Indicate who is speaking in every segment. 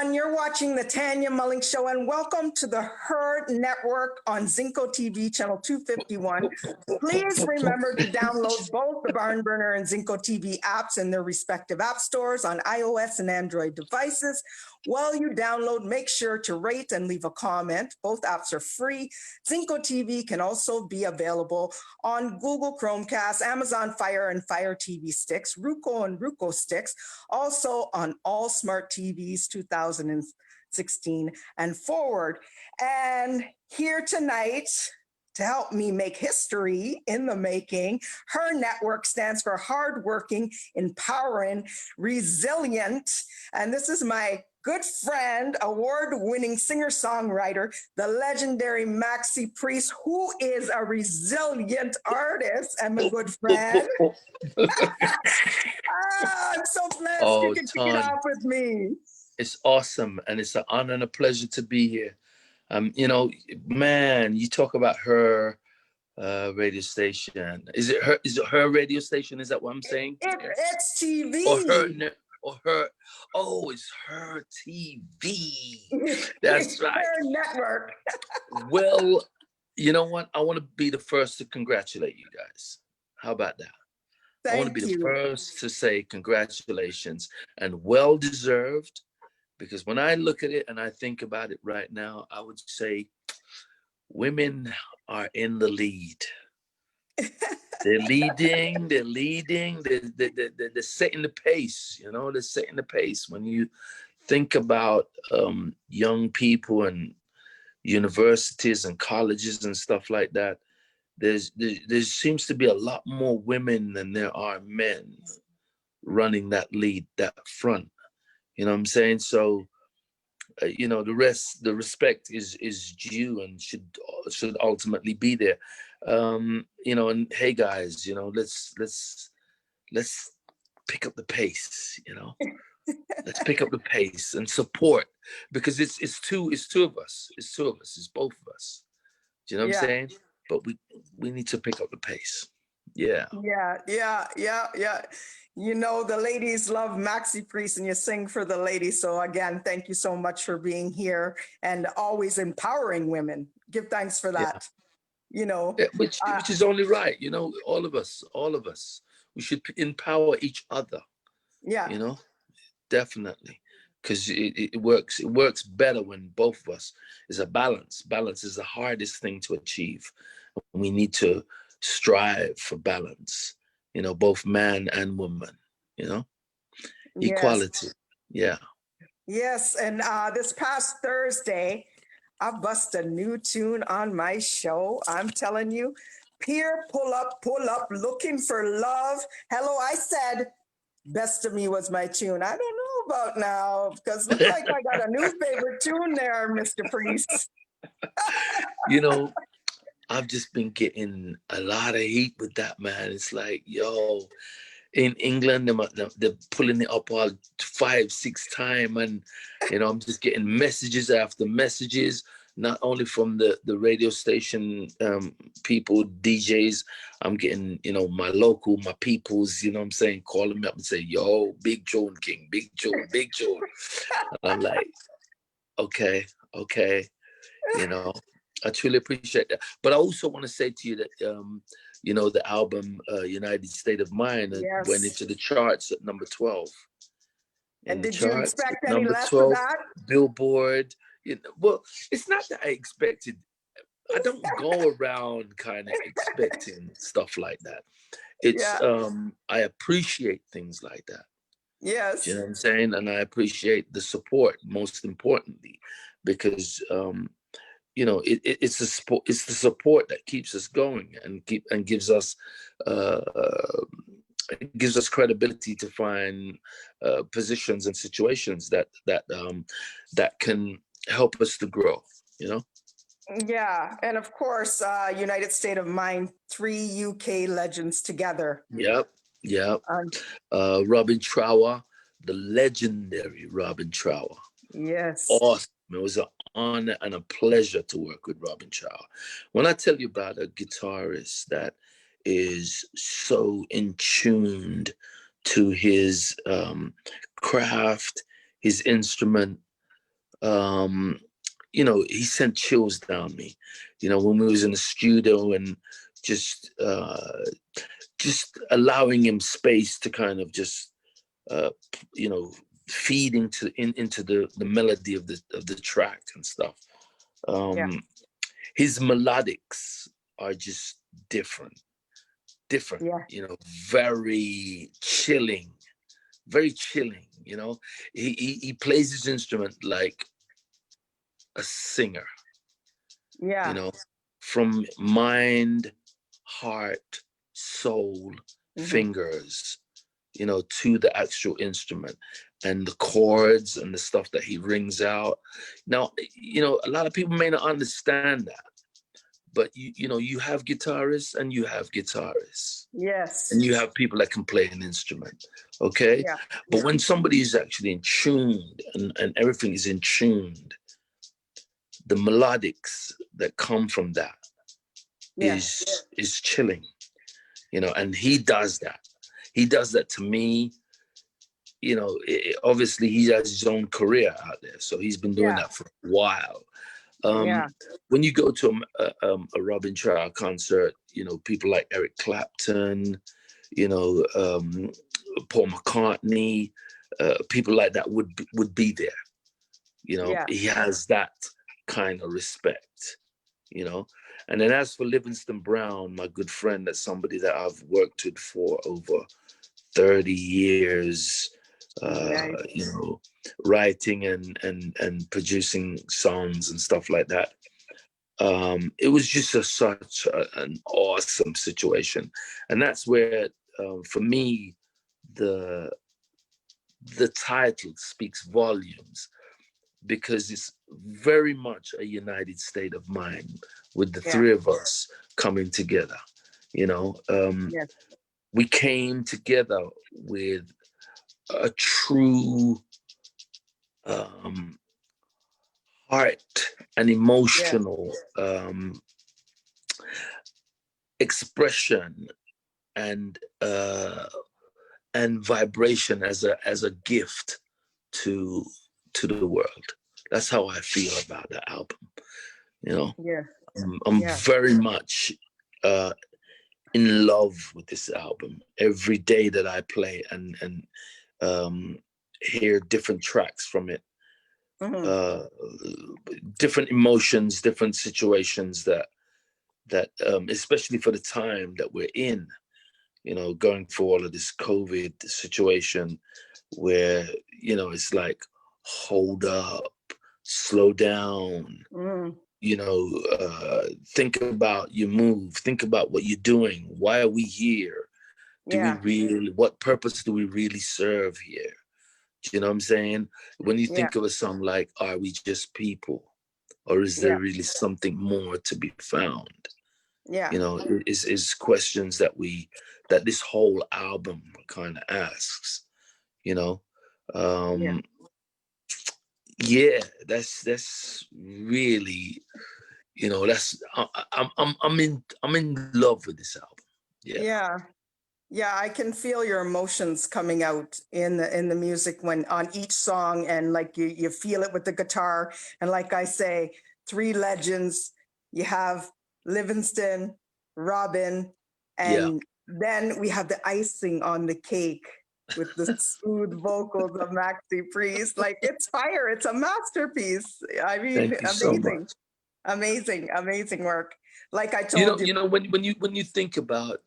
Speaker 1: everyone. You're watching the Tanya Mullings Show, and welcome to the H.E.R.Network on Zingo TV, channel 251. Please remember to download both the Barn Burner and Zingo TV apps in their respective app stores on iOS and Android devices. While you download, make sure to rate and leave a comment. Both apps are free. Zingo TV can also be available on Google Chromecast, Amazon Fire and Fire TV sticks, Roku and Roku sticks, also on all smart TVs 2016 and forward. And here tonight, to help me make history in the making, H.E.R.Network stands for hardworking, empowering, resilient. And this is my good friend, award-winning singer-songwriter, the legendary Maxi Priest, who is a resilient artist and a good friend. I'm so blessed you can kick it off with me.
Speaker 2: It's awesome, and it's an honor and a pleasure to be here. You know, man, you talk about her radio station. Is it her radio station? Is that what I'm saying?
Speaker 1: It's TV.
Speaker 2: Or her. Oh, it's her TV. That's right.
Speaker 1: H.E.R.Network.
Speaker 2: Well, you know what? I want to be the first to congratulate you guys. How about that? I want to be the first to say congratulations and well deserved. Because when I look at it and I think about it right now, I would say women are in the lead. They're leading, they're setting the pace, you know, they're setting the pace. When you think about young people and universities and colleges and stuff like that, there seems to be a lot more women than there are men running that lead, that front. You know what I'm saying? So, you know, the respect is due and should ultimately be there. You know, and hey guys, you know, let's pick up the pace. You know, let's pick up the pace and support, because it's two of us. It's two of us. It's both of us. Do you know what I'm saying? But we need to pick up the pace. Yeah.
Speaker 1: You know, the ladies love Maxi Priest and you sing for the ladies. So again, thank you so much for being here and always empowering women. Give thanks for that. Yeah. You know,
Speaker 2: which is only right. You know, all of us, we should empower each other.
Speaker 1: Yeah.
Speaker 2: You know, definitely. Because it works better when both of us is a balance. Balance is the hardest thing to achieve. We need to strive for balance, you know, both man and woman, you know, equality. Yeah.
Speaker 1: Yes. And this past Thursday, I bust a new tune on my show. I'm telling you, peer pull up, looking for love. Hello, I said, Best of Me was my tune. I don't know about now, because looks like I got a new favorite tune there, Mr. Priest.
Speaker 2: You know, I've just been getting a lot of heat with that, man. It's like, yo, in England, they're pulling it up all 5-6 times. And, you know, I'm just getting messages after messages, not only from the radio station people, DJs. I'm getting, you know, my peoples, you know what I'm saying, calling me up and say, yo, Big Joan King, Big Joan. And I'm like, okay, you know. I truly appreciate that. But I also want to say to you that, you know, the album United State of Mind went into the charts at number 12.
Speaker 1: And did you expect any less
Speaker 2: 12,
Speaker 1: of that?
Speaker 2: Billboard. You know, well, it's not that I expected. I don't go around kind of expecting stuff like that. It's I appreciate things like that.
Speaker 1: Yes.
Speaker 2: Do you know what I'm saying? And I appreciate the support, most importantly, because you know, it's the support that keeps us going and gives us credibility to find positions and situations that can help us to grow. You know.
Speaker 1: Yeah, and of course, United State of Mind, 3 UK legends together.
Speaker 2: Yep. Robin Trower, the legendary Robin Trower.
Speaker 1: Yes.
Speaker 2: Awesome. It was an honor and a pleasure to work with Robin Trower. When I tell you about a guitarist that is so in tuned to his craft, his instrument, you know, he sent chills down me, you know, when we was in the studio, and just allowing him space to kind of just, you know, feed into the melody of the track and stuff. His melodics are just different, you know, very chilling, you know. He plays his instrument like a singer, you know, from mind, heart, soul, fingers, you know, to the actual instrument and the chords and the stuff that he rings out. Now, you know, a lot of people may not understand that, but you know, you have guitarists and you have guitarists.
Speaker 1: Yes.
Speaker 2: And you have people that can play an instrument, okay?
Speaker 1: Yeah.
Speaker 2: But when somebody is actually in tuned and everything is in tuned, the melodics that come from that is chilling, you know, and he does that. He does that to me. You know, obviously he has his own career out there, so he's been doing that for a while. When you go to a Robin Trial concert, you know, people like Eric Clapton, you know, Paul McCartney, people like that would be there. You know, he has that kind of respect, you know. And then as for Livingston Brown, my good friend, that's somebody that I've worked with for over 30 years, you know, writing and producing songs and stuff like that. It was just such an awesome situation. And that's where, for me, the title speaks volumes, because it's very much a united state of mind with the three of us coming together. You know, we came together with a true heart and emotional expression and vibration as a gift to the world. That's how I feel about the album. You know, I'm very much in love with this album. Every day that I play and hear different tracks from it, different emotions, different situations that especially for the time that we're in, you know, going through all of this COVID situation where, you know, it's like, hold up, slow down, you know, think about your move, think about what you're doing. Why are we here? What purpose do we really serve here? Do you know what I'm saying? When you think of a song like, are we just people? Or is there really something more to be found? You know, is questions that this whole album kind of asks, you know. That's really, you know, I'm in love with this album.
Speaker 1: I can feel your emotions coming out in the music when on each song, and like you feel it with the guitar. And like I say, three legends. You have Livingston, Robin, and then we have the icing on the cake with the smooth vocals of Maxi Priest. Like, it's fire. It's a masterpiece. I mean,
Speaker 2: Thank you so much.
Speaker 1: amazing work. Like I told you,
Speaker 2: you know, when you think about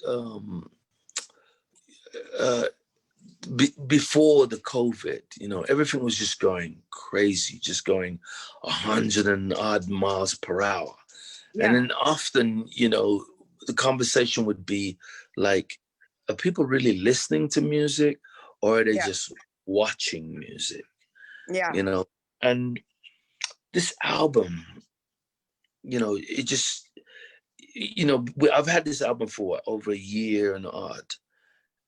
Speaker 2: before the COVID, you know, everything was just going crazy, just going 100 and odd miles per hour. And then often, you know, the conversation would be like, are people really listening to music, or are they just watching music? You know, and this album, you know, it just, you know, I've had this album for over a year and odd.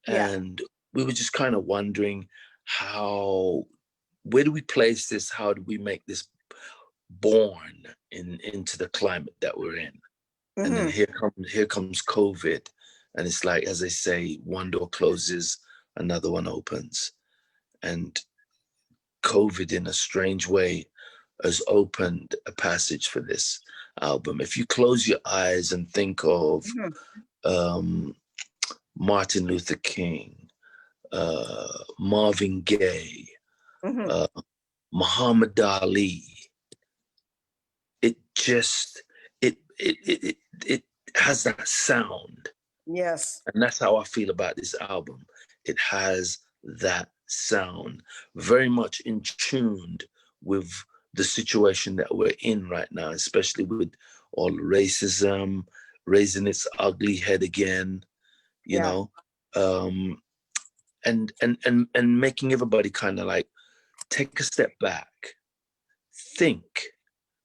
Speaker 2: And we were just kind of wondering where do we place this? How do we make this born into the climate that we're in? And then here comes COVID. And it's like, as they say, one door closes, another one opens. And COVID, in a strange way, has opened a passage for this album. If you close your eyes and think of Martin Luther King, Marvin Gaye, Muhammad Ali, it just it has that sound.
Speaker 1: Yes.
Speaker 2: And that's how I feel about this album. It has that sound, very much in tune with the situation that we're in right now, especially with all the racism raising its ugly head again, you know, and making everybody kind of like take a step back, think,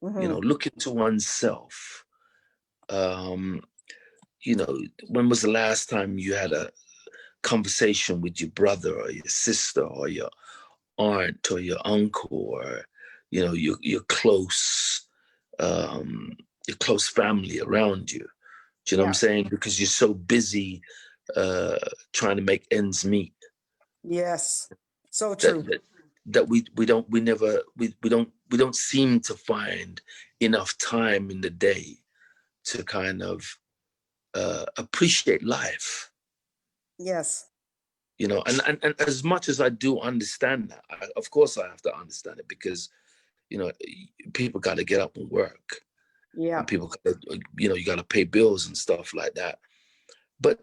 Speaker 2: you know, look into oneself. You know, when was the last time you had a conversation with your brother or your sister or your aunt or your uncle or, you know, your close family around you? Do you know what I'm saying? Because you're so busy trying to make ends meet.
Speaker 1: Yes. So true.
Speaker 2: That we don't seem to find enough time in the day to kind of appreciate life.
Speaker 1: Yes.
Speaker 2: You know, and as much as I do understand that, of course I have to understand it, because, you know, people got to get up and work.
Speaker 1: Yeah.
Speaker 2: And people, you know, you got to pay bills and stuff like that. But,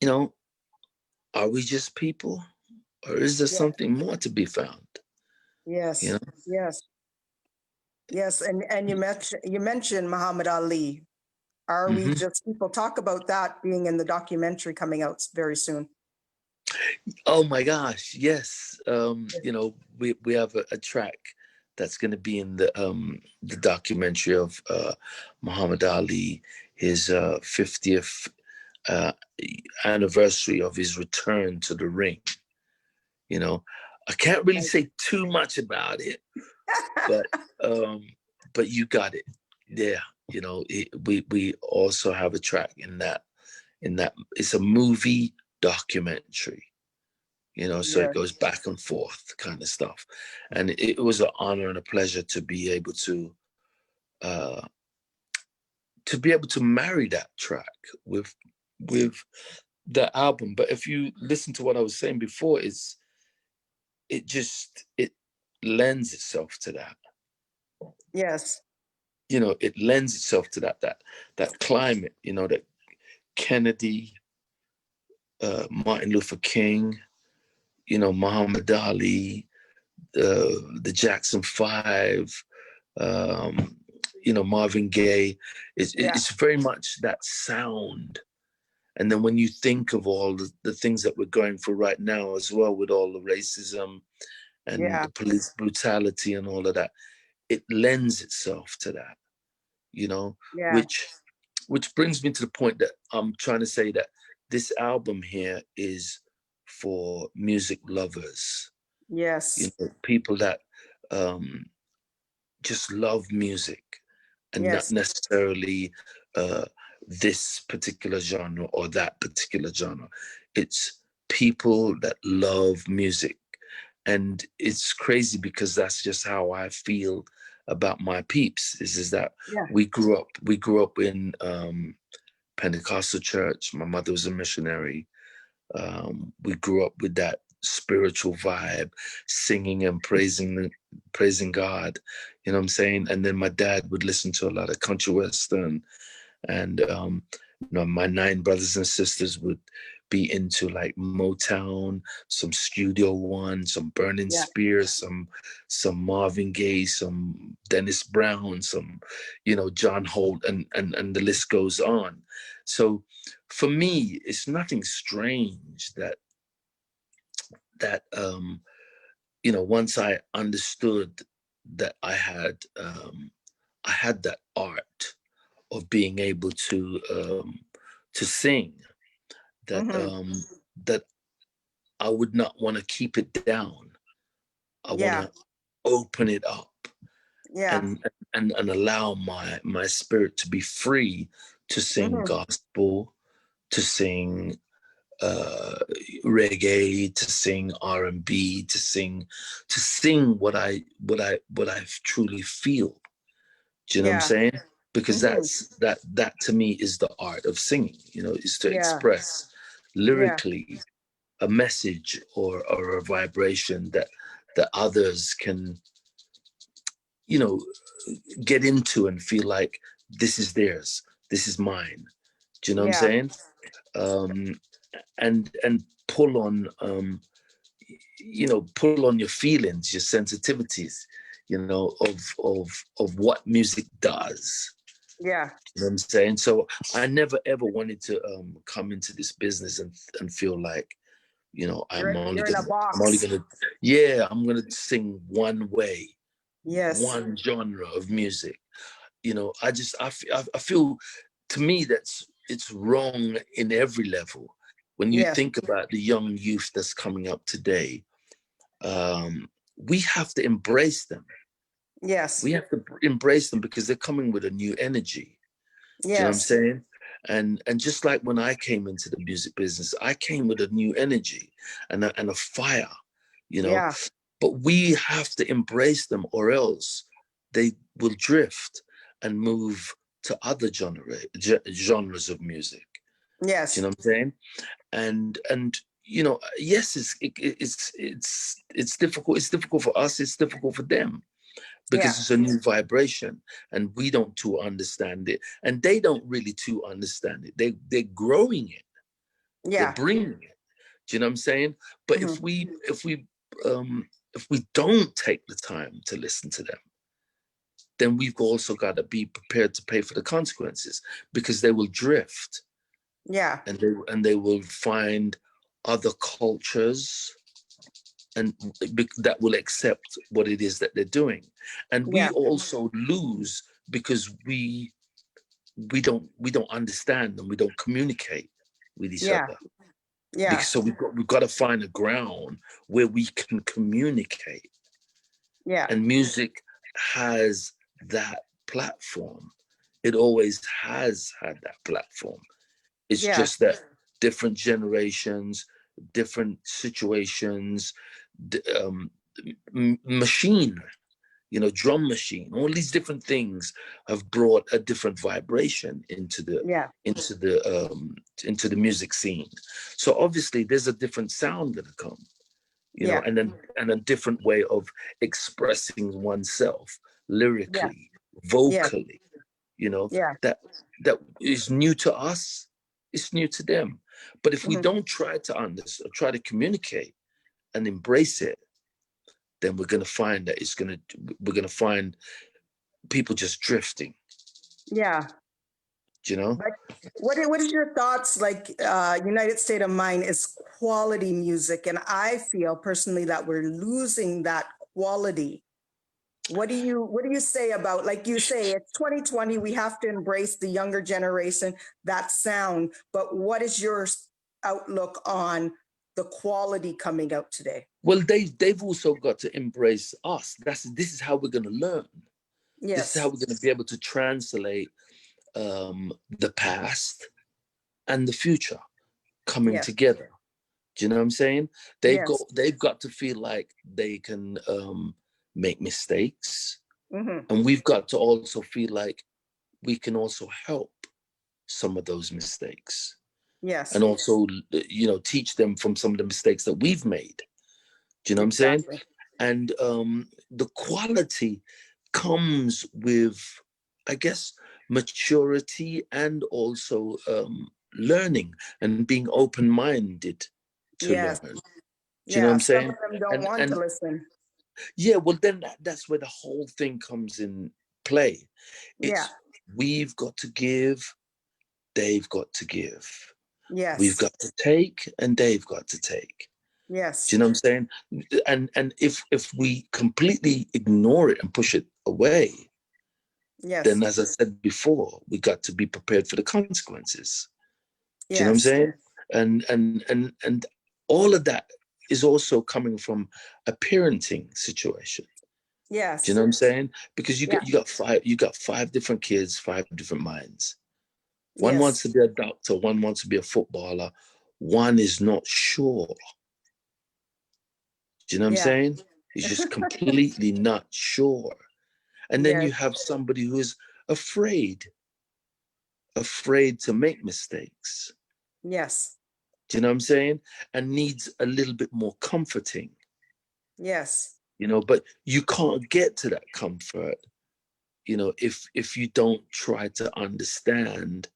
Speaker 2: you know, are we just people, or is there something more to be found?
Speaker 1: Yes.
Speaker 2: You know?
Speaker 1: Yes. Yes. And you mentioned Muhammad Ali. Are we just people? Talk about that being in the documentary coming out very soon.
Speaker 2: Oh my gosh, yes. You know, we have a track that's going to be in the documentary of Muhammad Ali, his 50th anniversary of his return to the ring. You know, I can't really say too much about it, but you got it. Yeah, you know, we also have a track in that it's a movie documentary. You know, so it goes back and forth kind of stuff. And it was an honor and a pleasure to be able to marry that track with the album. But if you listen to what I was saying before, it lends itself to that.
Speaker 1: Yes.
Speaker 2: You know, it lends itself to that climate, you know, that Kennedy, Martin Luther King, you know, Muhammad Ali, the Jackson 5, you know, Marvin Gaye. It's very much that sound. And then when you think of all the things that we're going through right now as well, with all the racism and the police brutality and all of that, it lends itself to that, you know, which brings me to the point that I'm trying to say that this album here is for music lovers.
Speaker 1: Yes.
Speaker 2: You know, people that just love music and not necessarily this particular genre or that particular genre. It's people that love music. And it's crazy because that's just how I feel about my peeps, is that we grew up in Pentecostal church. My mother was a missionary. We grew up with that spiritual vibe, singing and praising God, you know what I'm saying? And then my dad would listen to a lot of country western, and you know, my 9 brothers and sisters would be into like Motown, some Studio One, some Burning Spear, some Marvin Gaye, some Dennis Brown, some, you know, John Holt, and the list goes on. So for me, it's nothing strange that you know, once I understood that I had that art of being able to sing, that that I would not want to keep it down. I want to open it up and allow my spirit to be free to sing gospel, to sing reggae, to sing R&B, to sing what I truly feel. Do you know what I'm
Speaker 1: Yeah.
Speaker 2: saying? Because
Speaker 1: Hmm.
Speaker 2: that to me is the art of singing, is to
Speaker 1: Yeah.
Speaker 2: express
Speaker 1: Yeah.
Speaker 2: lyrically a message or a vibration that others can, you know, get into and feel like this is theirs, this is mine. Do you know what I'm
Speaker 1: Yeah.
Speaker 2: saying? Um, and pull on pull on your feelings, your sensitivities, of what music does.
Speaker 1: Yeah.
Speaker 2: You know what I'm saying? So I never ever wanted to come into this business and feel like,
Speaker 1: You're in a box.
Speaker 2: I'm gonna sing one way,
Speaker 1: Yes.
Speaker 2: one genre of music. I feel, to me, it's wrong in every level. When you
Speaker 1: Yes.
Speaker 2: think about the young youth that's coming up today, we have to embrace them.
Speaker 1: Yes.
Speaker 2: We have to embrace them because they're coming with a new energy. Do you know what I'm
Speaker 1: Yes.
Speaker 2: saying? And just like when I came into the music business, I came with a new energy and a fire, you know.
Speaker 1: Yeah.
Speaker 2: But we have to embrace them, or else they will drift and move to other genres of music. Do you
Speaker 1: Yes.
Speaker 2: know what I'm saying? And yes, it's difficult. It's difficult for us. It's difficult for them
Speaker 1: Yeah.
Speaker 2: because it's a new vibration, and we don't too understand it, and they don't really too understand it. They're growing it. They're
Speaker 1: Yeah.
Speaker 2: bringing it. Do you know what I'm saying? But
Speaker 1: Hmm.
Speaker 2: if we don't take the time to listen to them, then we've also got to be prepared to pay for the consequences, because they will drift,
Speaker 1: Yeah.
Speaker 2: and they will find other cultures and that will accept what it is that they're doing, and we
Speaker 1: Yeah.
Speaker 2: also lose because we don't understand and we don't communicate with each
Speaker 1: Yeah.
Speaker 2: other,
Speaker 1: Yeah.
Speaker 2: because so we've got to find a ground where we can communicate,
Speaker 1: Yeah.
Speaker 2: and music has that platform. It always has had that platform. It's
Speaker 1: Yeah.
Speaker 2: just that different generations, different situations, um, machine, drum machine, all these different things have brought a different vibration into the
Speaker 1: Yeah.
Speaker 2: into the um, into the music scene. So obviously, there's a different sound gonna come,
Speaker 1: Yeah.
Speaker 2: and a different way of expressing oneself
Speaker 1: Yeah.
Speaker 2: lyrically,
Speaker 1: Yeah.
Speaker 2: vocally. You know
Speaker 1: Yeah.
Speaker 2: that that is new to us. It's new to them. But if we
Speaker 1: Hmm.
Speaker 2: don't try to understand, try to communicate and embrace it, then we're gonna find people just drifting.
Speaker 1: Yeah.
Speaker 2: You know?
Speaker 1: But what is your thoughts? Like, United State of Mind is quality music, and I feel personally that we're losing that quality. What do you say about, like you say, it's 2020, we have to embrace the younger generation, that sound, but what is your outlook on the quality coming out today?
Speaker 2: Well, they've also got to embrace us. This is how we're gonna learn. This is how
Speaker 1: Yes.
Speaker 2: we're gonna be able to translate the past and the future coming
Speaker 1: Yes.
Speaker 2: together. Do you know what I'm saying?
Speaker 1: Yes.
Speaker 2: They've got to feel like they can make mistakes,
Speaker 1: Hmm.
Speaker 2: and we've got to also feel like we can also help some of those mistakes, and
Speaker 1: Yes.
Speaker 2: also teach them from some of the mistakes that we've made. Do you know what I'm saying?
Speaker 1: Exactly.
Speaker 2: And the quality comes with, I guess, maturity, and also learning and being open-minded to
Speaker 1: Yes.
Speaker 2: learn. Do you know what
Speaker 1: Yeah.
Speaker 2: I'm
Speaker 1: Some
Speaker 2: saying?
Speaker 1: of them don't
Speaker 2: And
Speaker 1: want to
Speaker 2: and
Speaker 1: listen.
Speaker 2: yeah, well, then that's where the whole thing comes in play.
Speaker 1: Yeah.
Speaker 2: It's we've got to give, they've got to give. We've
Speaker 1: Yes.
Speaker 2: got to take, and they've got to take. Do
Speaker 1: Yes.
Speaker 2: you know what I'm saying? And if we completely ignore it and push it away, then,
Speaker 1: Yes.
Speaker 2: as I said before, we got to be prepared for the consequences. Do you know what I'm
Speaker 1: Yes.
Speaker 2: saying? And all of that is also coming from a parenting situation. Do you know
Speaker 1: Yes.
Speaker 2: what I'm saying? Because
Speaker 1: Yeah.
Speaker 2: you got five different kids, five different minds. One wants
Speaker 1: Yes.
Speaker 2: to be a doctor, one wants to be a footballer, one is not sure. Do you know what I'm saying? He's just completely not sure. And then
Speaker 1: Yes.
Speaker 2: you have somebody who is afraid to make mistakes.
Speaker 1: Yes.
Speaker 2: Do you know what I'm saying? And needs a little bit more comforting.
Speaker 1: Yes.
Speaker 2: You know, but you can't get to that comfort, you know, if you don't try to understand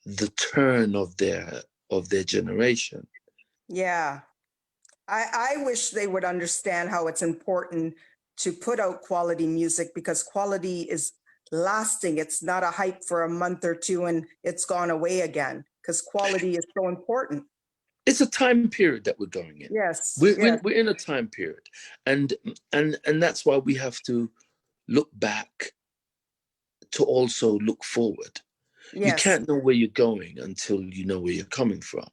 Speaker 2: the turn of their generation.
Speaker 1: Yeah. I wish they would understand how it's important to put out quality music, because quality is lasting. It's not a hype for a month or two and it's gone away again, because quality is so important.
Speaker 2: It's a time period that we're going in.
Speaker 1: Yes.
Speaker 2: We're in a time period, and that's why we have to look back to also look forward.
Speaker 1: Yes.
Speaker 2: You can't know where you're going until you know where you're coming from,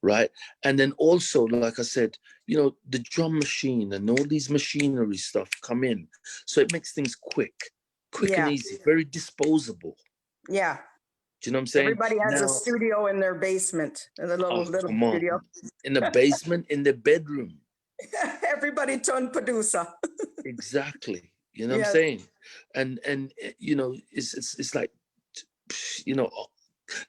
Speaker 2: right? And then also, like I said, you know, the drum machine and all these machinery stuff come in, so it makes things quick and easy, very disposable.
Speaker 1: Yeah.
Speaker 2: Do you know what I'm saying?
Speaker 1: Everybody has
Speaker 2: now,
Speaker 1: a studio in their basement, in a little studio.
Speaker 2: In the basement, in the bedroom.
Speaker 1: Everybody turned producer.
Speaker 2: Exactly. You know what I'm saying? And you know, it's like, you know,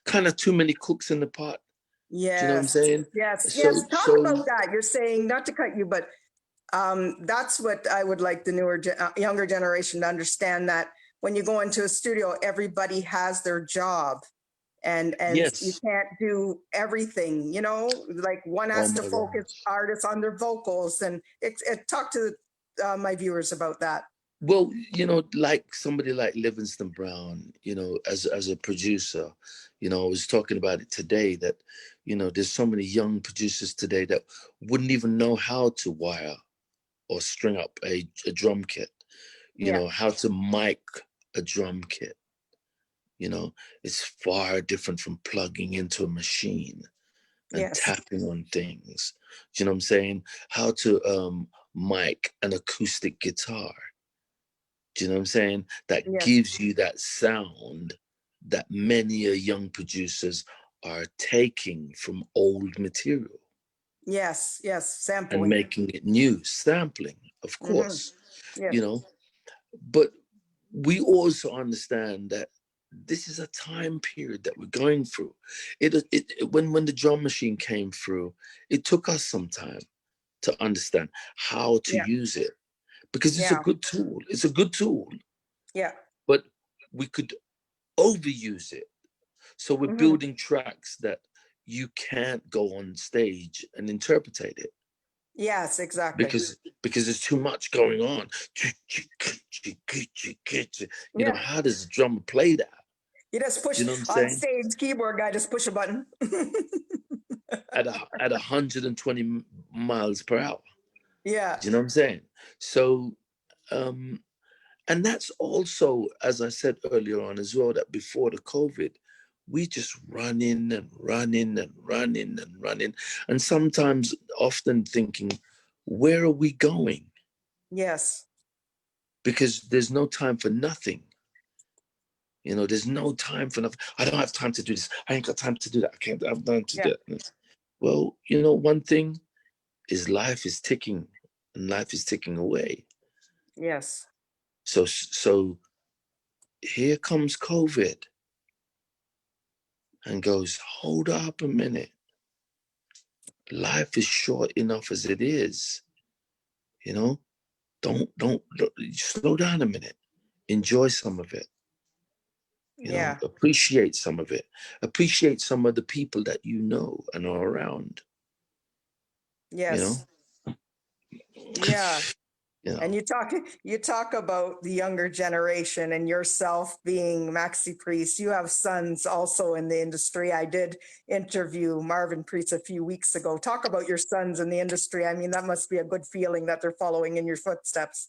Speaker 2: kind of too many cooks in the pot.
Speaker 1: Yes.
Speaker 2: Do you know what I'm saying?
Speaker 1: Yes.
Speaker 2: So,
Speaker 1: Yes. Talk about that. You're saying, not to cut you, but that's what I would like the younger generation to understand, that when you go into a studio, everybody has their job, and
Speaker 2: yes.
Speaker 1: you can't do everything, you know, like one has to focus artists on their vocals, and talk to my viewers about that.
Speaker 2: Well, you know, like somebody like Livingston Brown, you know, as a producer, you know, I was talking about it today that, you know, there's so many young producers today that wouldn't even know how to wire or string up a drum kit, you know, how to mic a drum kit. You know, it's far different from plugging into a machine and tapping on things. Do you know what I'm saying? How to mic an acoustic guitar. Do you know what I'm saying? That gives you that sound that many young producers are taking from old material.
Speaker 1: Yes, sampling.
Speaker 2: And making it new, sampling, of course. You know, but we also understand that this is a time period that we're going through. When the drum machine came through, it took us some time to understand how to use it, because it's a good tool. It's a good tool.
Speaker 1: Yeah.
Speaker 2: But we could overuse it. So we're building tracks that you can't go on stage and interpretate it.
Speaker 1: Yes, exactly.
Speaker 2: Because there's too much going on. You know, how does a drummer play that?
Speaker 1: You just push,
Speaker 2: you know what I'm
Speaker 1: on
Speaker 2: saying?
Speaker 1: stage, keyboard guy just push a button.
Speaker 2: at 120 miles per hour.
Speaker 1: Yeah.
Speaker 2: Do you know what I'm saying? So, and that's also, as I said earlier on as well, that before the COVID, we just running and running and running and running, and sometimes often thinking, where are we going?
Speaker 1: Yes.
Speaker 2: Because there's no time for nothing. You know, there's no time for nothing. I don't have time to do this. I ain't got time to do that. I can't have time to do that. Well, you know, one thing is life is ticking, and life is ticking away.
Speaker 1: Yes.
Speaker 2: So here comes COVID and goes, hold up a minute. Life is short enough as it is. You know, don't slow down a minute. Enjoy some of it. You know, appreciate some of it. Appreciate some of the people that you know and are around.
Speaker 1: Yes.
Speaker 2: You know?
Speaker 1: Yeah.
Speaker 2: You know.
Speaker 1: And you talk about the younger generation and yourself being Maxi Priest. You have sons also in the industry. I did interview Marvin Priest a few weeks ago. Talk about your sons in the industry. I mean, that must be a good feeling that they're following in your footsteps.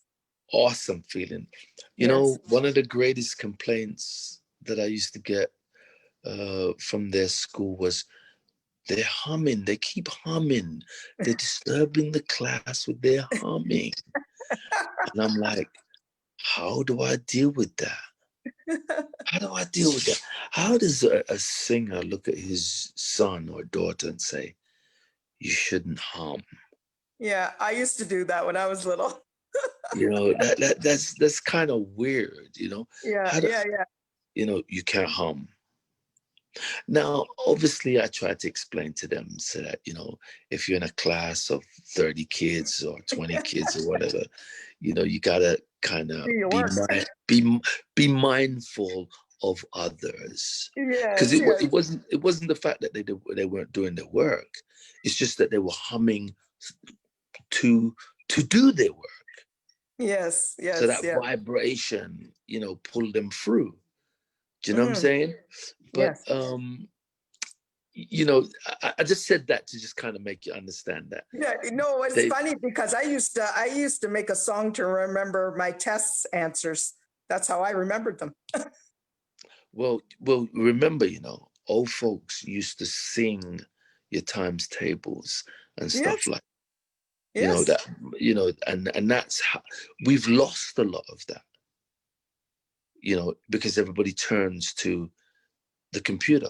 Speaker 2: Awesome feeling. You know, one of the greatest complaints that I used to get from their school was, they're humming. They keep humming. They're disturbing the class with their humming. And I'm like, how do I deal with that? How do I deal with that? How does a singer look at his son or daughter and say, you shouldn't hum?
Speaker 1: Yeah, I used to do that when I was little.
Speaker 2: You know, that's kind of weird, you know.
Speaker 1: Yeah,
Speaker 2: How do,
Speaker 1: yeah, yeah.
Speaker 2: you know, you can't hum. Now, obviously, I try to explain to them so that, you know, if you're in a class of 30 kids or 20 kids or whatever, you know, you gotta kind of
Speaker 1: Do your
Speaker 2: be
Speaker 1: work.
Speaker 2: be mindful of others, because
Speaker 1: Yes, yes,
Speaker 2: it wasn't the fact that they weren't doing their work. It's just that they were humming to do their work.
Speaker 1: yes,
Speaker 2: So
Speaker 1: yes,
Speaker 2: that
Speaker 1: yes.
Speaker 2: vibration, you know, pulled them through. Do you know what I'm
Speaker 1: Hmm.
Speaker 2: saying? But
Speaker 1: Yes.
Speaker 2: you know, I just said that to just kind of make you understand that
Speaker 1: Yeah, no, it's
Speaker 2: they
Speaker 1: funny because I used to make a song to remember my test answers. That's how I remembered them.
Speaker 2: well remember, you know, old folks used to sing your times tables and stuff
Speaker 1: Yes,
Speaker 2: like, you know,
Speaker 1: yes.
Speaker 2: that, you know, and that's how we've lost a lot of that, you know, because everybody turns to the computer.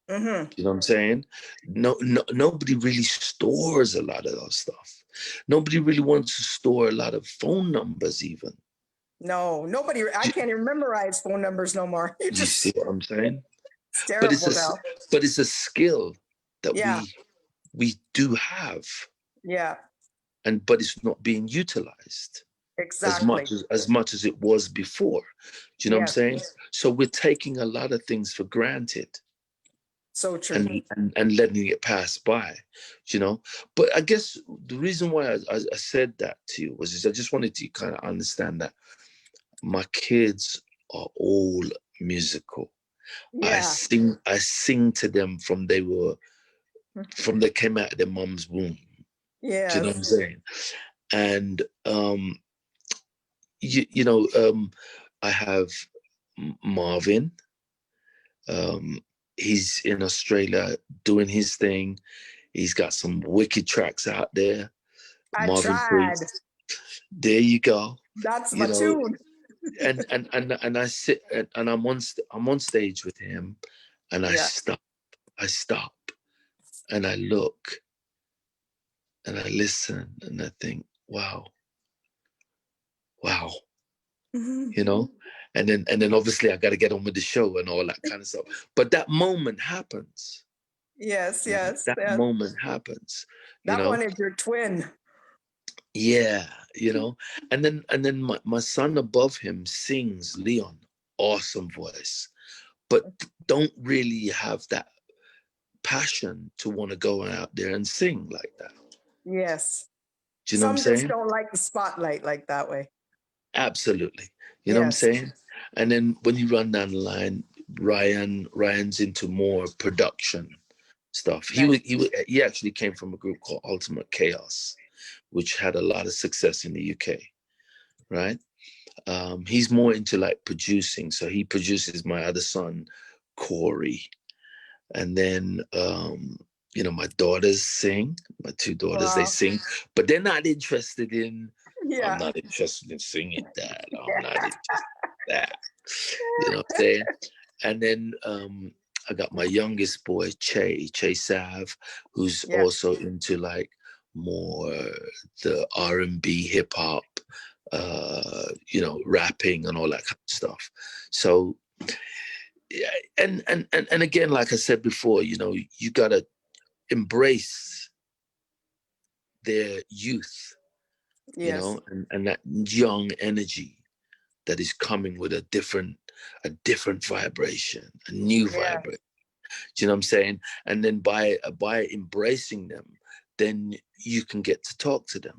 Speaker 1: Mm-hmm.
Speaker 2: You know what I'm saying? Nobody really stores a lot of that stuff. Nobody really wants to store a lot of phone numbers, even.
Speaker 1: No, nobody. I
Speaker 2: Do,
Speaker 1: can't even memorize phone numbers no more. You
Speaker 2: you see
Speaker 1: just,
Speaker 2: what I'm saying?
Speaker 1: it's
Speaker 2: But it's
Speaker 1: terrible now.
Speaker 2: but it's a skill that
Speaker 1: Yeah,
Speaker 2: we do have,
Speaker 1: yeah,
Speaker 2: and but it's not being utilized
Speaker 1: exactly.
Speaker 2: as much as it was before. Do you know what I'm
Speaker 1: Yes,
Speaker 2: saying? So we're taking a lot of things for granted,
Speaker 1: so true.
Speaker 2: and letting it pass by, you know. But I guess the reason why I said that to you was I just wanted to kind of understand that my kids are all musical.
Speaker 1: Yeah.
Speaker 2: I sing to them from they came out of their mom's womb. Do you know what I'm
Speaker 1: Yes.
Speaker 2: saying? And you know, I have Marvin. Um, he's in Australia doing his thing. He's got some wicked tracks out there.
Speaker 1: I
Speaker 2: Marvin
Speaker 1: tried.
Speaker 2: Priest. There you go.
Speaker 1: That's
Speaker 2: You
Speaker 1: my
Speaker 2: know,
Speaker 1: tune.
Speaker 2: and I sit and I'm on stage with him, and
Speaker 1: Yeah.
Speaker 2: I stop, and I look, and I listen, and I think, wow,
Speaker 1: Hmm.
Speaker 2: you know, and then obviously I got to get on with the show and all that kind of stuff. But that moment happens.
Speaker 1: Yes,
Speaker 2: Right?
Speaker 1: yes,
Speaker 2: That
Speaker 1: yes.
Speaker 2: moment happens. You
Speaker 1: That
Speaker 2: know,
Speaker 1: one is your twin.
Speaker 2: yeah, you know, and then my son above him sings, Leon, awesome voice, but don't really have that passion to want to go out there and sing like that.
Speaker 1: Yes.
Speaker 2: Do you know what I'm
Speaker 1: Some just
Speaker 2: saying?
Speaker 1: don't like the spotlight like that way.
Speaker 2: Absolutely. You know what I'm
Speaker 1: Yes.
Speaker 2: saying? And then when you run down the line, Ryan's into more production stuff.
Speaker 1: Nice.
Speaker 2: He actually came from a group called Ultimate Chaos, which had a lot of success in the UK, right? He's more into like producing, so he produces my other son, Corey, and then you know, my daughters sing. My two daughters, they
Speaker 1: Wow.
Speaker 2: sing, but they're not interested in. I'm
Speaker 1: Yeah.
Speaker 2: not interested in singing that. I'm not
Speaker 1: Yeah.
Speaker 2: interested in that. You know what I'm saying? And then I got my youngest boy, Che Sav, who's
Speaker 1: Yeah.
Speaker 2: also into like more the R&B, hip hop, you know, rapping and all that kind of stuff. So, yeah, and again, like I said before, you know, you gotta embrace their youth, you
Speaker 1: Yes.
Speaker 2: know, and that young energy that is coming with a different vibration, a new
Speaker 1: Yeah.
Speaker 2: vibration. Do you know what I'm saying? And then by embracing them, then you can get to talk to them,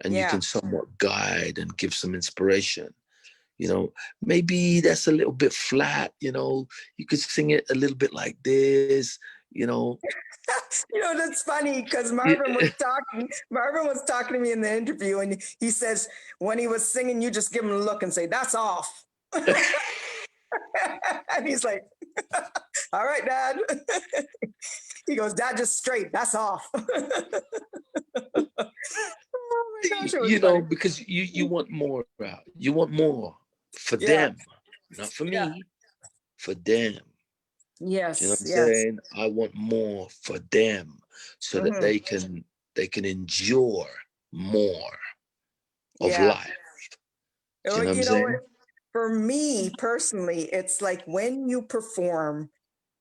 Speaker 2: and you
Speaker 1: Yeah.
Speaker 2: can somewhat guide and give some inspiration. You know, maybe that's a little bit flat. You know, you could sing it a little bit like this. You know,
Speaker 1: You know, that's funny because Marvin was talking to me in the interview, and he says when he was singing, you just give him a look and say, "That's off." And he's like, "All right, Dad." He goes, "Dad, just straight. That's off." Oh my gosh, it was
Speaker 2: you
Speaker 1: funny.
Speaker 2: know, because you want more out. You want more for
Speaker 1: Yeah.
Speaker 2: them, not for
Speaker 1: Yeah.
Speaker 2: me. for them.
Speaker 1: Yes.
Speaker 2: You know what I'm
Speaker 1: Yes.
Speaker 2: saying? I want more for them so that
Speaker 1: Hmm.
Speaker 2: they can endure more of
Speaker 1: Yeah.
Speaker 2: life. Do
Speaker 1: Oh,
Speaker 2: you know what I'm
Speaker 1: you know what?
Speaker 2: saying?
Speaker 1: For me personally, it's like when you perform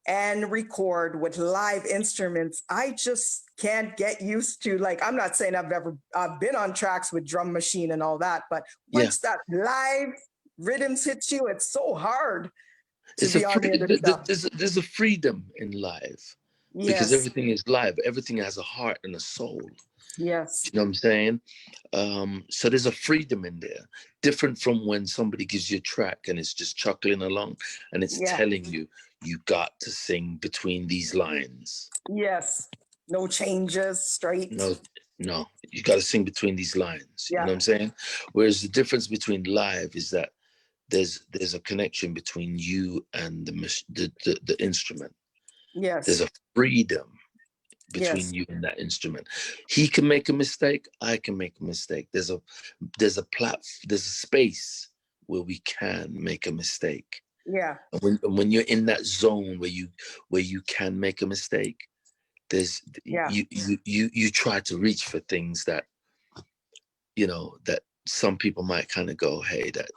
Speaker 1: and record with live instruments, I just can't get used to, like, I'm not saying I've ever been on tracks with drum machine and all that, but
Speaker 2: Yeah.
Speaker 1: once that live rhythms hits you, it's so hard to
Speaker 2: It's a
Speaker 1: be on the
Speaker 2: free
Speaker 1: other stuff.
Speaker 2: there's a freedom in life because
Speaker 1: Yes.
Speaker 2: everything is live. Everything has a heart and a soul.
Speaker 1: Yes.
Speaker 2: You know what I'm saying? So there's a freedom in there, different from when somebody gives you a track and it's just chuckling along and it's
Speaker 1: Yeah.
Speaker 2: telling you you got to sing between these lines.
Speaker 1: Yes. No changes, straight.
Speaker 2: No, no, you got to sing between these lines. You know
Speaker 1: Yeah.
Speaker 2: what I'm saying? Whereas the difference between live is that there's a connection between you and the instrument. There's
Speaker 1: Yes.
Speaker 2: a freedom between
Speaker 1: Yes.
Speaker 2: you and that instrument. He can make a mistake. I can make a mistake. There's a space where we can make a mistake.
Speaker 1: Yeah.
Speaker 2: And when you're in that zone where you can make a mistake, there's
Speaker 1: Yeah.
Speaker 2: you try to reach for things that that some people might kind of go, hey, that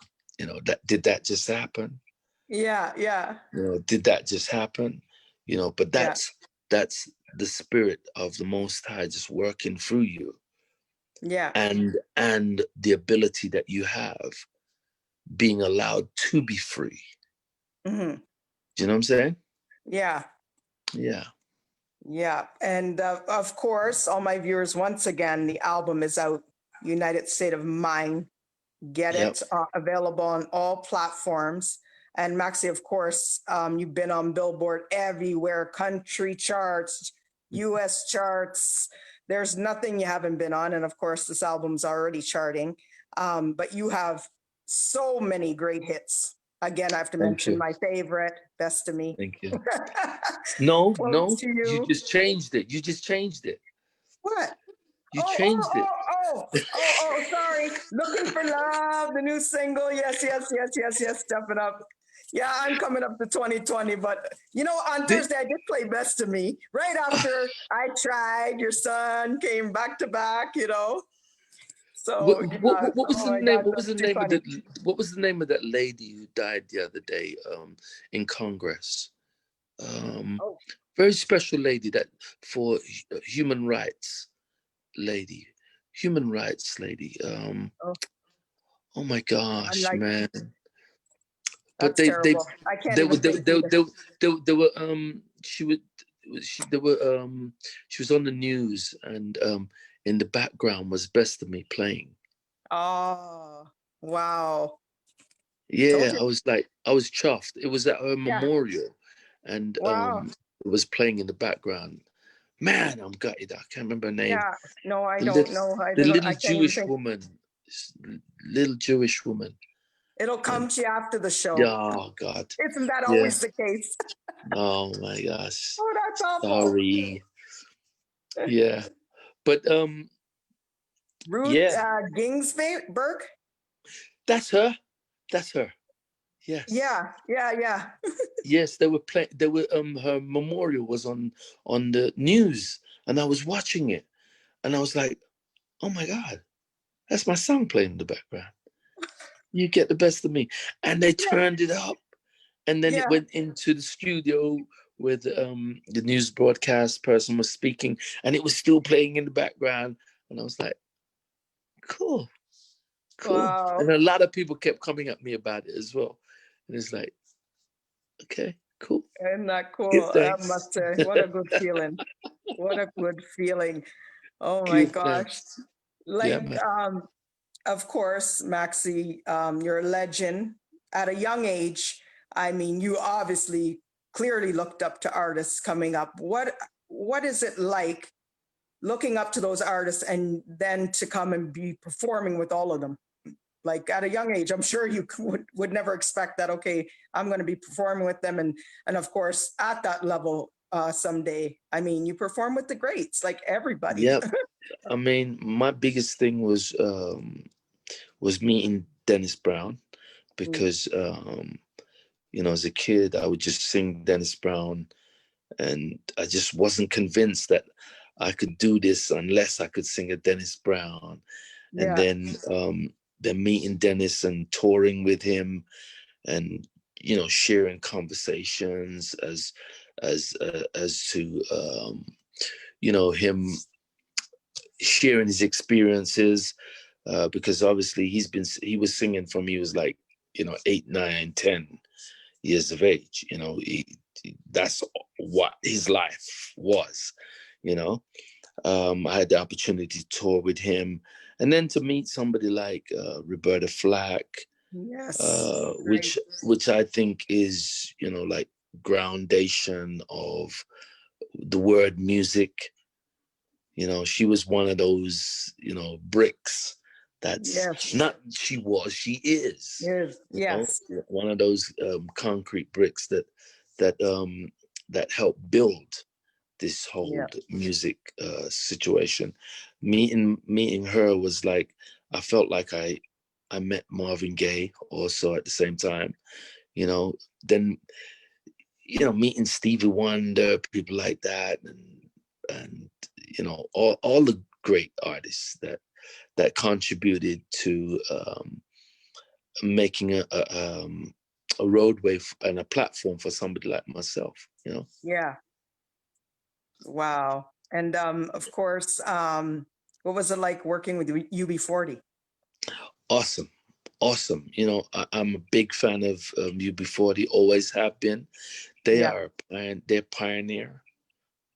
Speaker 2: that did that just happen?
Speaker 1: Yeah. Yeah.
Speaker 2: Did that just happen? But
Speaker 1: Yeah.
Speaker 2: that's the spirit of the Most High just working through you,
Speaker 1: Yeah.
Speaker 2: and the ability that you have being allowed to be free.
Speaker 1: Hmm.
Speaker 2: Do you know what I'm saying?
Speaker 1: Yeah.
Speaker 2: Yeah.
Speaker 1: Yeah. And of course, all my viewers, once again, the album is out, United State of Mind. Get
Speaker 2: Yep.
Speaker 1: it available on all platforms. And Maxi, of course, you've been on Billboard everywhere, country charts, US charts. There's nothing you haven't been on. And of course, this album's already charting. But you have so many great hits. Again, I have to
Speaker 2: Thank
Speaker 1: mention
Speaker 2: you.
Speaker 1: my favorite, Best of Me.
Speaker 2: Thank you. No,
Speaker 1: Close
Speaker 2: no,
Speaker 1: to
Speaker 2: you
Speaker 1: You.
Speaker 2: just changed it. You just changed it.
Speaker 1: What?
Speaker 2: You
Speaker 1: Oh, oh,
Speaker 2: changed it.
Speaker 1: oh, sorry. Looking for Love, the new single. Yes, yes, yes, yes, yes. Stepping up. Yeah, I'm coming up to 2020, but on
Speaker 2: Did,
Speaker 1: Thursday I did play Best of Me right after I Tried. Your son came back to back. So yeah,
Speaker 2: what was
Speaker 1: oh
Speaker 2: the
Speaker 1: my
Speaker 2: name?
Speaker 1: God, that's too funny.
Speaker 2: What was the name of that lady who died the other day in Congress? Um,
Speaker 1: Oh,
Speaker 2: Very special lady that for human rights lady, human rights lady.
Speaker 1: oh,
Speaker 2: Oh my
Speaker 1: I'm
Speaker 2: gosh,
Speaker 1: like,
Speaker 2: man! But
Speaker 1: that's terrible. I can't even think either.
Speaker 2: they were she would she they were she was on the news and in the background was Best of Me playing.
Speaker 1: Oh, wow. Told
Speaker 2: Yeah,
Speaker 1: you.
Speaker 2: I was chuffed. It was at her
Speaker 1: Yeah.
Speaker 2: memorial, and
Speaker 1: Wow.
Speaker 2: it was playing in the background. Man, I'm gutted. I can't remember her name.
Speaker 1: Yeah. No, I
Speaker 2: The
Speaker 1: don't
Speaker 2: little,
Speaker 1: know.
Speaker 2: the
Speaker 1: I
Speaker 2: little
Speaker 1: can't even
Speaker 2: Jewish
Speaker 1: think.
Speaker 2: woman, little Jewish woman.
Speaker 1: It'll come
Speaker 2: And
Speaker 1: to you after the
Speaker 2: yeah,
Speaker 1: show.
Speaker 2: oh God,
Speaker 1: Isn't that
Speaker 2: yeah.
Speaker 1: always the case?
Speaker 2: Oh my gosh,
Speaker 1: Oh, that's awful.
Speaker 2: sorry. Yeah, but
Speaker 1: Ruth
Speaker 2: yeah,
Speaker 1: Ginsburg?
Speaker 2: that's her. That's her. Yes,
Speaker 1: Yeah, yeah, yeah.
Speaker 2: yes. They were playing. They were her memorial was on the news, and I was watching it, and I was like, oh my God, that's my song playing in the background. You get the best of me, and they
Speaker 1: Yeah,
Speaker 2: turned it up, and then it
Speaker 1: yeah.
Speaker 2: went into the studio where the news broadcast person was speaking, and it was still playing in the background, and I was like, cool. Cool. And
Speaker 1: Wow.
Speaker 2: a lot of people kept coming at me about it as well. And it's like, okay, cool.
Speaker 1: Isn't that
Speaker 2: Give
Speaker 1: cool? I
Speaker 2: thanks.
Speaker 1: must say, what a good feeling. What a good feeling. Oh my
Speaker 2: Give
Speaker 1: gosh.
Speaker 2: thanks. Yeah,
Speaker 1: Like,
Speaker 2: man.
Speaker 1: of course, Maxi, you're a legend. At a young age, I mean, you obviously clearly looked up to artists coming up. What is it like looking up to those artists and then to come and be performing with all of them? Like at a young age, I'm sure you would never expect that, okay, I'm going to be performing with them. And of course, at that level, someday, I mean, you perform with the greats, like everybody.
Speaker 2: Yep. I mean, my biggest thing was meeting Dennis Brown
Speaker 1: Mm.
Speaker 2: because You know, as a kid, I would just sing Dennis Brown, and I just wasn't convinced that I could do this unless I could sing a Dennis Brown. And
Speaker 1: Yeah.
Speaker 2: then meeting Dennis and touring with him, and sharing conversations as to him sharing his experiences, because obviously he was singing from he was like 8, 9, 10 years of age. That's what his life was. I had the opportunity to tour with him, and then to meet somebody like Roberta Flack,
Speaker 1: Yes. Right.
Speaker 2: which I think is like groundation of the word music. She was one of those bricks. That's
Speaker 1: Yes.
Speaker 2: not she is
Speaker 1: Yes. Yes.
Speaker 2: one of those concrete bricks that help build this whole
Speaker 1: Yeah.
Speaker 2: music situation. Meeting her was like, I felt like I met Marvin Gaye also at the same time. Then meeting Stevie Wonder, people like that, and all the great artists that contributed to making a roadway and a platform for somebody like myself.
Speaker 1: Yeah. Wow. And of course, what was it like working with UB40?
Speaker 2: Awesome. I'm a big fan of UB40, always have been.
Speaker 1: Yeah.
Speaker 2: They're pioneer.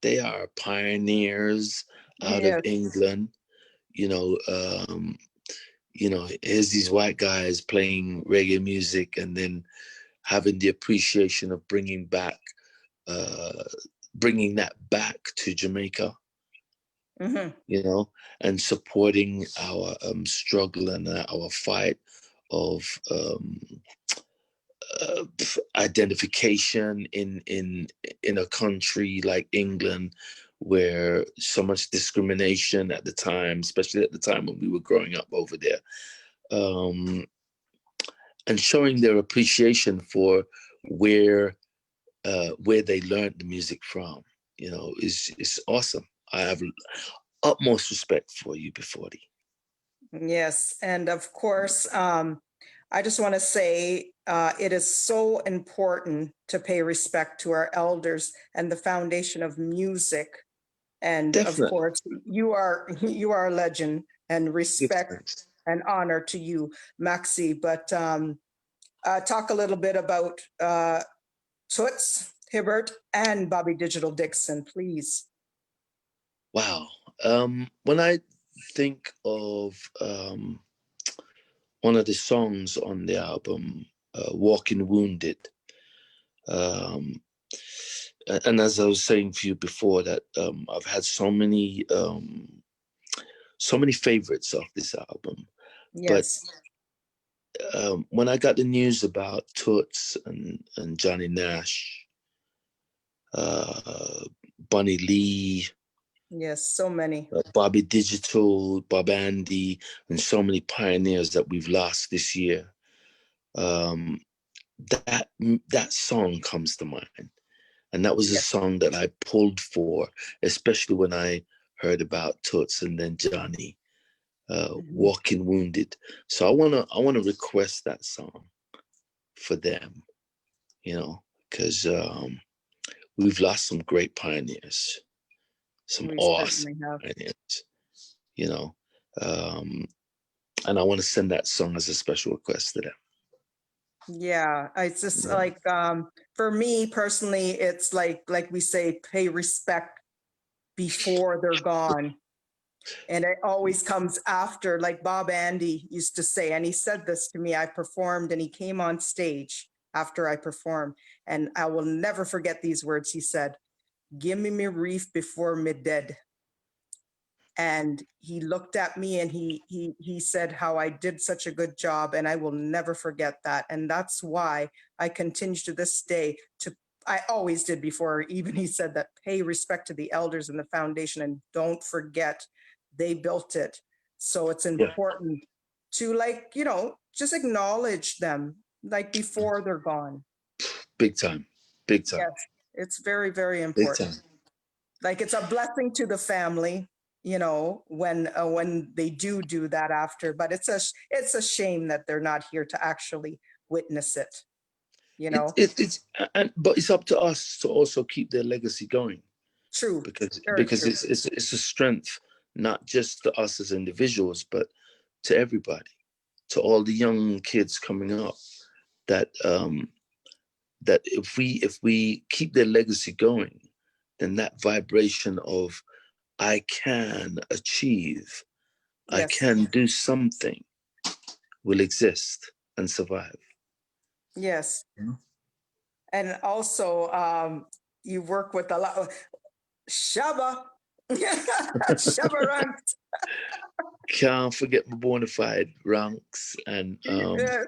Speaker 2: They are pioneers out of
Speaker 1: Yes.
Speaker 2: England. Here's these white guys playing reggae music, and then having the appreciation of bringing that back to Jamaica.
Speaker 1: Mm-hmm.
Speaker 2: And supporting our struggle and our fight of identification in a country like England, where so much discrimination at the time, especially at the time when we were growing up over there, and showing their appreciation for where they learned the music from, is awesome. I have utmost respect for UB40.
Speaker 1: Yes. And of course, I just want to say it is so important to pay respect to our elders and the foundation of music. And of
Speaker 2: Definitely.
Speaker 1: course, you are a legend, and respect and honor to you, Maxi. But talk a little bit about Toots Hibbert and Bobby Digital Dixon, please.
Speaker 2: Wow. When I think of one of the songs on the album, Walking Wounded, and as I was saying for you before, that I've had so many favorites of this album. But
Speaker 1: Yes.
Speaker 2: when I got the news about Toots and Johnny Nash, Bunny Lee,
Speaker 1: Yes, so many.
Speaker 2: Bobby Digital, Bob Andy, and so many pioneers that we've lost this year, that song comes to mind. And that was a
Speaker 1: Yeah.
Speaker 2: song that I pulled for, especially when I heard about Toots and then Johnny, Walking Wounded. So I wanna request that song for them, because we've lost some great pioneers, some
Speaker 1: We
Speaker 2: awesome
Speaker 1: certainly have.
Speaker 2: pioneers, you know. And I want to send that song as a special request to them.
Speaker 1: Yeah, it's just
Speaker 2: Yeah.
Speaker 1: like for me personally, it's like we say, pay respect before they're gone. And it always comes after, like Bob Andy used to say, and he said this to me. I performed and he came on stage after I performed. And I will never forget these words. He said, "Give me reef before me dead." And he looked at me and he said how I did such a good job, and I will never forget that. And that's why I continue to this day to, I always did before even he said that, pay respect to the elders and the foundation, and don't forget they built it. So it's
Speaker 2: Yeah.
Speaker 1: important to, like, just acknowledge them like before they're gone.
Speaker 2: Big time. Big time.
Speaker 1: Yes, it's very, very
Speaker 2: Big
Speaker 1: important.
Speaker 2: time.
Speaker 1: Like it's a blessing to the family, you know, when they do that after. But it's a shame that they're not here to actually witness it. You know,
Speaker 2: But it's up to us to also keep their legacy going,
Speaker 1: true,
Speaker 2: because
Speaker 1: very true.
Speaker 2: it's a strength, not just to us as individuals, but to everybody, to all the young kids coming up, that that if we keep their legacy going, then that vibration of I can achieve, I
Speaker 1: Yes,
Speaker 2: can do something will exist and survive.
Speaker 1: yes,
Speaker 2: Yeah.
Speaker 1: and also you work with a lot of Shaba, Shaba ranks.
Speaker 2: Can't forget my bona fide ranks
Speaker 1: Yeah.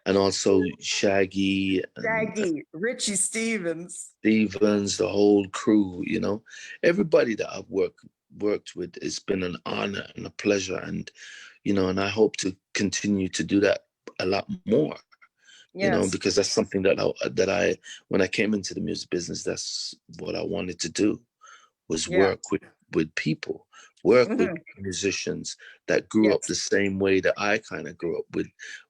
Speaker 2: and also Shaggy and
Speaker 1: Shaggy, Richie Stevens.
Speaker 2: Stevens, the whole crew, you know, everybody that I've worked with. It's been an honor and a pleasure, and you know, and I hope to continue to do that a lot more. You know,
Speaker 1: Yes,
Speaker 2: because that's something that I when I came into the music business, that's what I wanted to do, was
Speaker 1: yeah,
Speaker 2: work with people, work with
Speaker 1: hmm,
Speaker 2: musicians that grew up
Speaker 1: yes,
Speaker 2: the same way that I kind of grew up,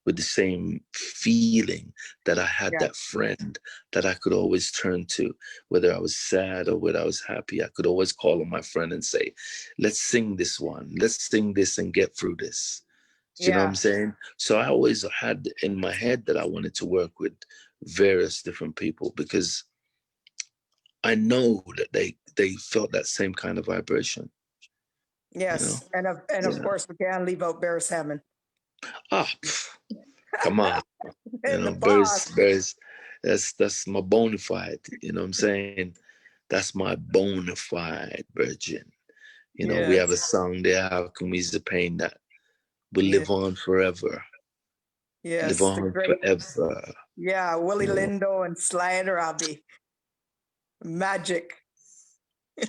Speaker 2: with the same feeling, that I had
Speaker 1: yeah,
Speaker 2: that friend that I could always turn to, whether I was sad or whether I was happy. I could always call on my friend and say, let's sing this one, let's sing this and get through this. Do you know what I'm
Speaker 1: yeah,
Speaker 2: saying? So I always had in my head that I wanted to work with various different people, because I know that they felt that same kind of vibration. You know?
Speaker 1: yes, and of
Speaker 2: Yeah.
Speaker 1: course we can't leave out Beres Hammond
Speaker 2: Ah, come on. You
Speaker 1: and the
Speaker 2: know,
Speaker 1: boss.
Speaker 2: Bears. That's my bona fide. You know what I'm saying? That's my bona fide virgin. You know, we have a
Speaker 1: Yes,
Speaker 2: song there. How can we the pain that will
Speaker 1: yeah,
Speaker 2: live on forever? Live
Speaker 1: yes, the
Speaker 2: on
Speaker 1: great,
Speaker 2: forever.
Speaker 1: yeah, Willie
Speaker 2: You know,
Speaker 1: Lindo and Sly and Robbie, magic,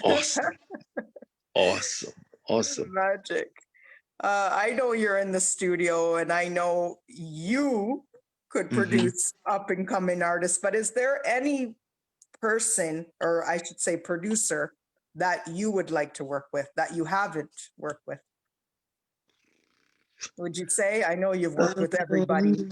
Speaker 2: awesome, awesome, awesome.
Speaker 1: magic. I know you're in the studio, and I know you could
Speaker 2: Hmm.
Speaker 1: produce up and coming artists. But is there any person, or I should say producer, that you would like to work with that you haven't worked with? Would you say? I know you've worked with everybody,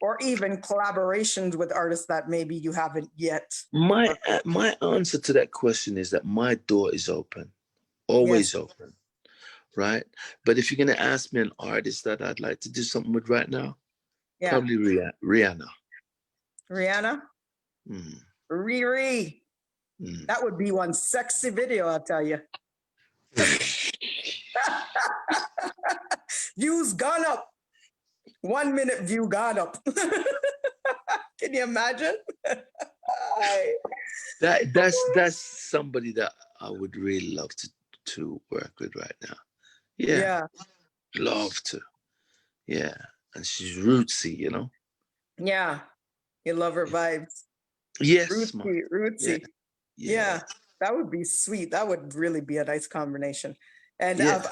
Speaker 1: or even collaborations with artists that maybe you haven't yet worked with.
Speaker 2: My answer to that question is that my door is open,
Speaker 1: Yes.
Speaker 2: always open, right? But if you're gonna ask me an artist that I'd like to do something with right now,
Speaker 1: Yeah.
Speaker 2: probably Rihanna.
Speaker 1: Rihanna,
Speaker 2: Mm,
Speaker 1: Riri.
Speaker 2: mm.
Speaker 1: That would be one sexy video, I'll tell you. Views gone up. 1 minute view gone up. Can you imagine?
Speaker 2: That's somebody that I would really love to work with right now. Yeah,
Speaker 1: Yeah,
Speaker 2: love to. Yeah, and she's rootsy, you know.
Speaker 1: yeah. You love her vibes.
Speaker 2: Yes, man.
Speaker 1: Rootsy,
Speaker 2: Yeah,
Speaker 1: rootsy.
Speaker 2: yeah,
Speaker 1: Yeah, that would be sweet. That would really be a nice combination. And
Speaker 2: yeah.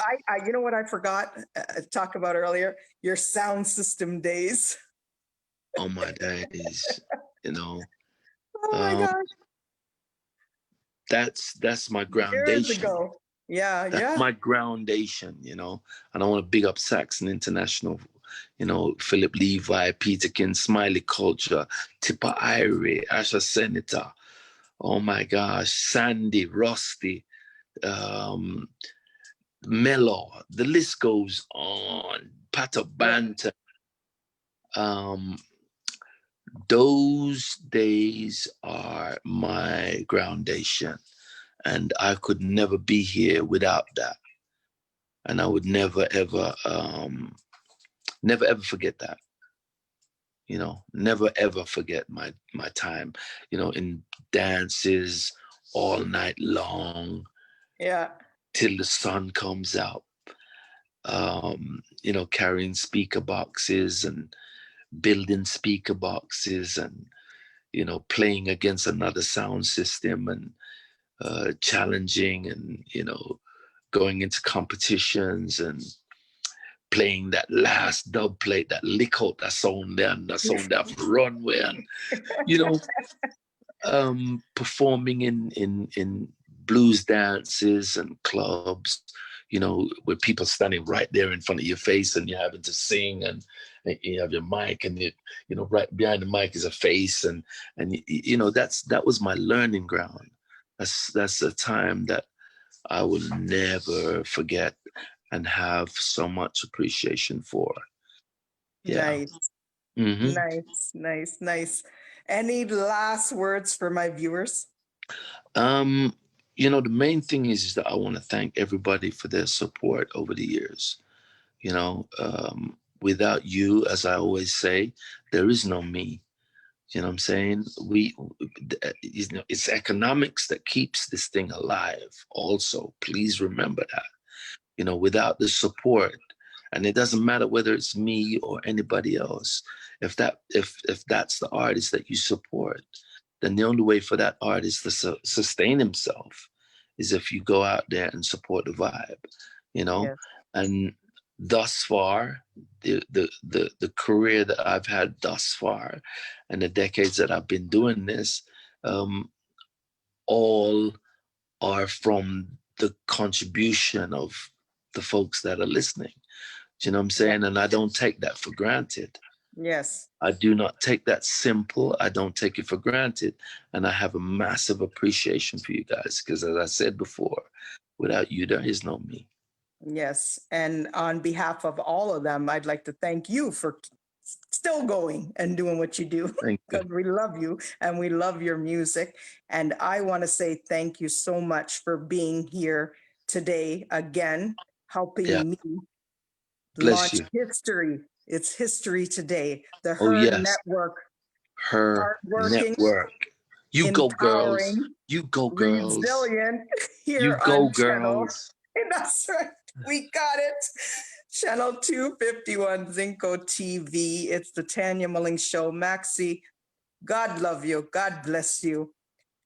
Speaker 1: you know what I forgot to talk about earlier? Your sound system days.
Speaker 2: On my days, you know.
Speaker 1: Oh my
Speaker 2: Um,
Speaker 1: gosh,
Speaker 2: that's my
Speaker 1: years
Speaker 2: groundation.
Speaker 1: ago. Yeah,
Speaker 2: That's
Speaker 1: yeah,
Speaker 2: my groundation, you know. And I want to big up Saxon International, you know, Philip Levi, Peterkin, Smiley Culture, Tipper Irie, Asha Senator. Oh my gosh, Sandy, Rusty, um, Mello. The list goes on. Pato
Speaker 1: yeah,
Speaker 2: Banter. Um, those days are my groundation. And I could never be here without that. And I would never ever forget that. You know, never ever forget my time, you know, in dances all night long
Speaker 1: yeah,
Speaker 2: till the sun comes out. You know, carrying speaker boxes and building speaker boxes, and you know, playing against another sound system, and challenging, and you know, going into competitions and playing that last dub plate, that lick out that sound there, and that sound that runway, and you know, Performing in blues dances and clubs, you know, with people standing right there in front of your face and you're having to sing, and you have your mic, and you know, right behind the mic is a face, and you know, that was my learning ground. That's a time that I will never forget and have so much appreciation for. Yeah.
Speaker 1: Nice,
Speaker 2: Hmm.
Speaker 1: nice, nice, nice. Any last words for my viewers?
Speaker 2: Um, you know, the main thing is that I want to thank everybody for their support over the years. You know, without you, as I always say, there is no me. You know what I'm saying? You know, it's economics that keeps this thing alive. Also, please remember that. You know, without the support, and it doesn't matter whether it's me or anybody else, if that's the artist that you support, then the only way for that artist to sustain himself is if you go out there and support the vibe, you know.
Speaker 1: Yes,
Speaker 2: And thus far, the career that I've had thus far, and the decades that I've been doing this, um, all are from the contribution of the folks that are listening. Do you know what I'm
Speaker 1: yes,
Speaker 2: saying? And I don't take that for granted.
Speaker 1: yes,
Speaker 2: I do not take that simple. I don't take it for granted. And I have a massive appreciation for you guys because, as I said before, without you, there is no me.
Speaker 1: yes. And on behalf of all of them, I'd like to thank you for still going and doing what you do,
Speaker 2: Thank you.
Speaker 1: because we love you and we love your music. And I want to say thank you so much for being here today again,
Speaker 2: Yeah.
Speaker 1: helping me
Speaker 2: Bless
Speaker 1: launch
Speaker 2: you.
Speaker 1: history. It's history today. The
Speaker 2: Oh,
Speaker 1: H.E.R.
Speaker 2: yes.
Speaker 1: Network,
Speaker 2: Her
Speaker 1: hardworking,
Speaker 2: network. You go, girls.
Speaker 1: empowering,
Speaker 2: You go, girls.
Speaker 1: resilient
Speaker 2: You
Speaker 1: here
Speaker 2: go,
Speaker 1: on channel.
Speaker 2: girls.
Speaker 1: That's right. We got it. Channel 251 Zinco TV. It's the Tanya Mullings Show. Maxi, God love you. God bless you.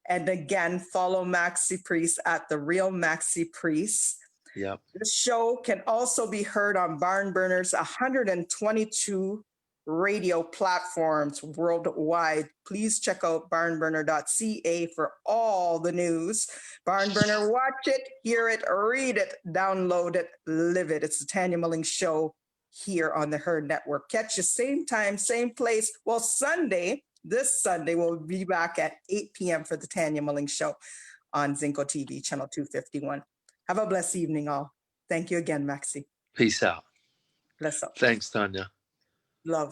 Speaker 1: And again, follow Maxi Priest at The Real Maxi Priest.
Speaker 2: Yep.
Speaker 1: The show can also be heard on Barn Burner's 122 radio platforms worldwide. Please check out barnburner.ca for all the news. Barn Burner, watch it, hear it, read it, download it, live it. It's the Tanya Mullings Show here on the H.E.R. Network. Catch you same time, same place. Well, this Sunday, we'll be back at 8 p.m. for the Tanya Mullings Show on Zinco TV, channel 251. Have a blessed evening, all. Thank you again, Maxi.
Speaker 2: Peace out.
Speaker 1: Bless up.
Speaker 2: Thanks, Tanya.
Speaker 1: Love.